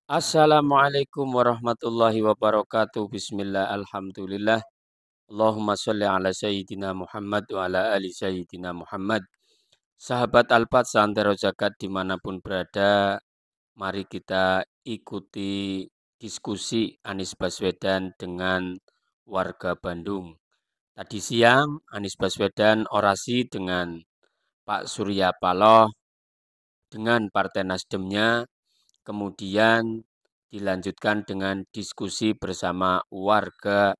Assalamualaikum warahmatullahi wabarakatuh. Bismillah, alhamdulillah. Allahumma sholli ala Sayyidina Muhammad wa ala ali Sayyidina Muhammad. Sahabat Alfat Santero Zakat dimanapun berada, mari kita ikuti diskusi Anies Baswedan dengan warga Bandung. Tadi siang Anies Baswedan orasi dengan Pak Surya Paloh dengan Partai Nasdemnya. Kemudian dilanjutkan dengan diskusi bersama warga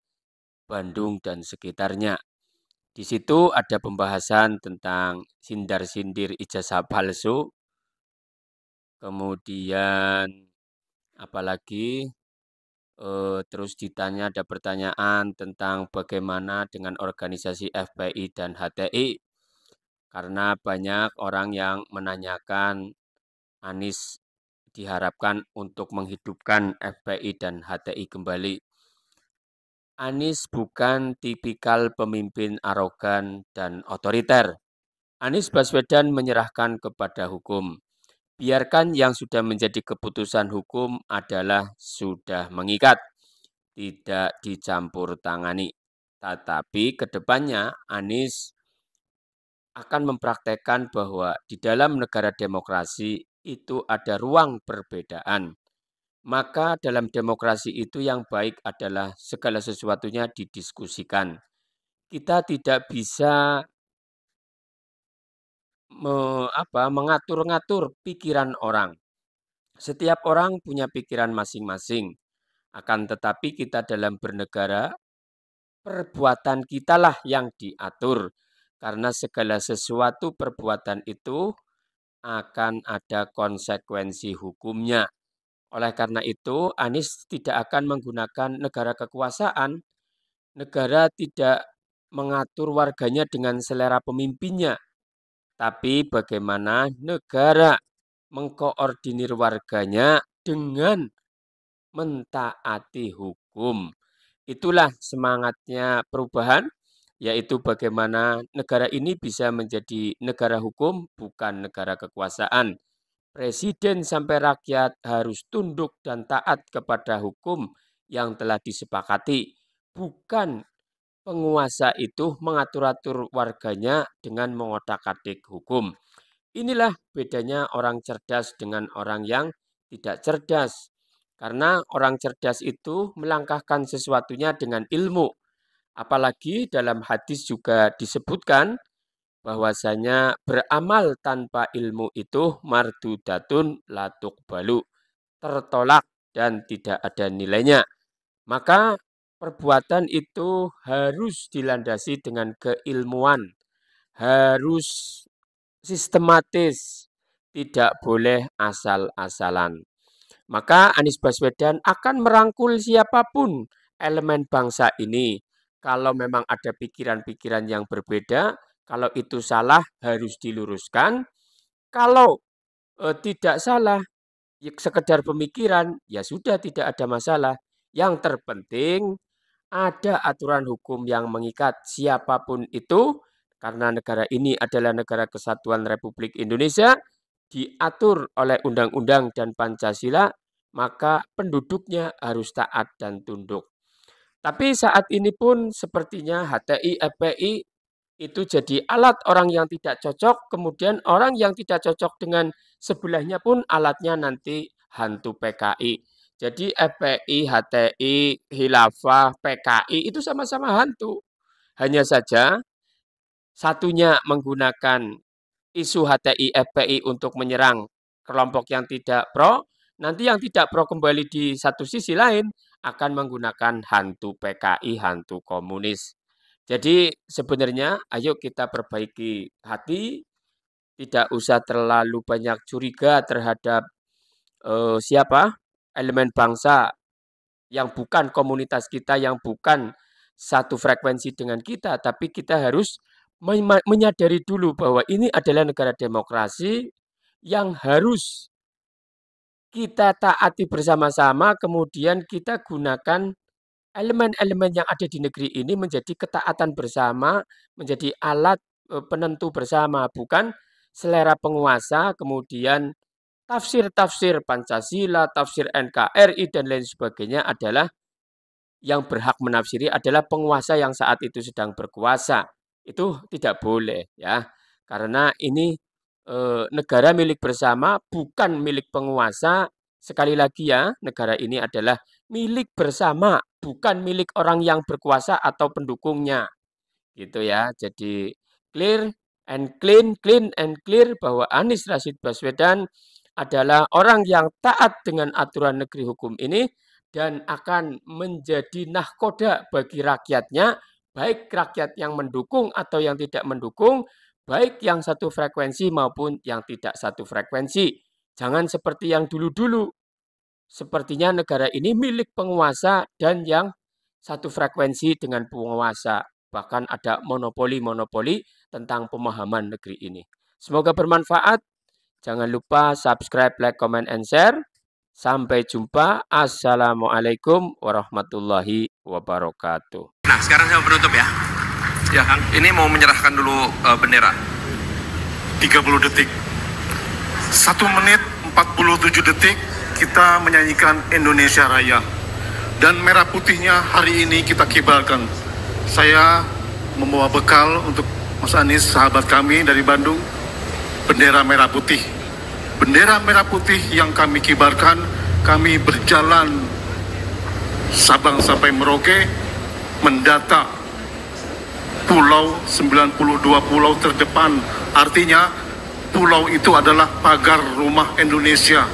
Bandung dan sekitarnya. Di situ ada pembahasan tentang sindar-sindir ijazah palsu, kemudian apalagi terus ditanya ada pertanyaan tentang bagaimana dengan organisasi FPI dan HTI, karena banyak orang yang menanyakan Anies diharapkan untuk menghidupkan FPI dan HTI kembali. Anies bukan tipikal pemimpin arogan dan otoriter. Anies Baswedan menyerahkan kepada hukum. Biarkan yang sudah menjadi keputusan hukum adalah sudah mengikat, tidak dicampur tangani. Tetapi kedepannya Anies akan mempraktekkan bahwa di dalam negara demokrasi itu ada ruang perbedaan. Maka dalam demokrasi itu yang baik adalah segala sesuatunya didiskusikan. Kita tidak bisa mengatur-ngatur pikiran orang. Setiap orang punya pikiran masing-masing. Akan tetapi kita dalam bernegara, perbuatan kitalah yang diatur. Karena segala sesuatu perbuatan itu akan ada konsekuensi hukumnya. Oleh karena itu, Anies tidak akan menggunakan negara kekuasaan. Negara tidak mengatur warganya dengan selera pemimpinnya, tapi bagaimana negara mengkoordinir warganya dengan mentaati hukum. Itulah semangatnya perubahan, yaitu bagaimana negara ini bisa menjadi negara hukum, bukan negara kekuasaan. Presiden sampai rakyat harus tunduk dan taat kepada hukum yang telah disepakati. Bukan penguasa itu mengatur-atur warganya dengan mengotak-atik hukum. Inilah bedanya orang cerdas dengan orang yang tidak cerdas. Karena orang cerdas itu melangkahkan sesuatunya dengan ilmu. Apalagi dalam hadis juga disebutkan bahwasanya beramal tanpa ilmu itu mardudatun latuk balu, tertolak dan tidak ada nilainya. Maka perbuatan itu harus dilandasi dengan keilmuan, harus sistematis, tidak boleh asal-asalan. Maka Anies Baswedan akan merangkul siapapun elemen bangsa ini. Kalau memang ada pikiran-pikiran yang berbeda, kalau itu salah harus diluruskan. Kalau tidak salah, ya sekedar pemikiran, ya sudah tidak ada masalah. Yang terpenting ada aturan hukum yang mengikat siapapun itu, karena negara ini adalah negara kesatuan Republik Indonesia, diatur oleh undang-undang dan Pancasila, maka penduduknya harus taat dan tunduk. Tapi saat ini pun sepertinya HTI, FPI itu jadi alat orang yang tidak cocok, kemudian orang yang tidak cocok dengan sebelahnya pun alatnya nanti hantu PKI. Jadi FPI, HTI, Khilafah, PKI itu sama-sama hantu. Hanya saja satunya menggunakan isu HTI, FPI untuk menyerang kelompok yang tidak pro, nanti yang tidak pro kembali di satu sisi lain akan menggunakan hantu PKI, hantu komunis. Jadi sebenarnya ayo kita perbaiki hati, tidak usah terlalu banyak curiga terhadap siapa elemen bangsa yang bukan komunitas kita, yang bukan satu frekuensi dengan kita, tapi kita harus menyadari dulu bahwa ini adalah negara demokrasi yang harus kita taati bersama-sama, kemudian kita gunakan elemen-elemen yang ada di negeri ini menjadi ketaatan bersama, menjadi alat penentu bersama, bukan selera penguasa kemudian tafsir-tafsir Pancasila, tafsir NKRI, dan lain sebagainya adalah yang berhak menafsiri adalah penguasa yang saat itu sedang berkuasa. Itu tidak boleh ya. Karena ini negara milik bersama, bukan milik penguasa. Sekali lagi ya, negara ini adalah milik bersama, bukan milik orang yang berkuasa atau pendukungnya. Gitu ya. Jadi clear and clean, clean and clear bahwa Anies Rashid Baswedan adalah orang yang taat dengan aturan negeri hukum ini dan akan menjadi nahkoda bagi rakyatnya, baik rakyat yang mendukung atau yang tidak mendukung, baik yang satu frekuensi maupun yang tidak satu frekuensi. Jangan seperti yang dulu-dulu. Sepertinya negara ini milik penguasa dan yang satu frekuensi dengan penguasa. Bahkan ada monopoli-monopoli tentang pemahaman negeri ini. Semoga bermanfaat. Jangan lupa subscribe, like, comment, and share. Sampai jumpa. Assalamualaikum warahmatullahi wabarakatuh. Nah, sekarang saya penutup ya. Ya, ini mau menyerahkan dulu bendera. 30 detik. 1 menit 47 detik kita menyanyikan Indonesia Raya. Dan merah putihnya hari ini kita kibarkan. Saya membawa bekal untuk Mas Anies, sahabat kami dari Bandung, bendera merah putih. Bendera merah putih yang kami kibarkan, kami berjalan Sabang sampai Merauke, mendata pulau 92 pulau terdepan. Artinya pulau itu adalah pagar rumah Indonesia.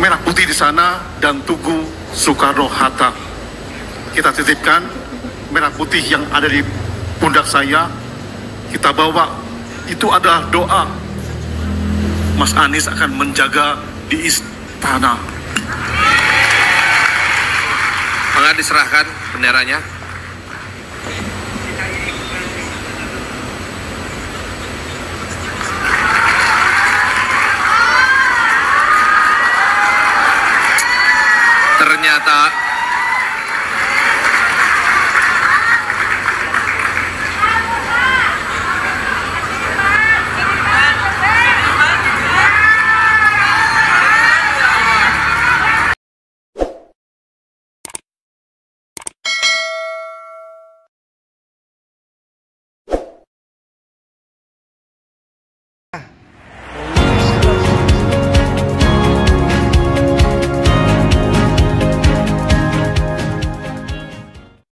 Merah putih di sana dan Tugu Soekarno-Hatta. Kita titipkan merah putih yang ada di pundak saya. Kita bawa, itu adalah doa. Mas Anies akan menjaga di istana. Maka diserahkan benderanya. Ternyata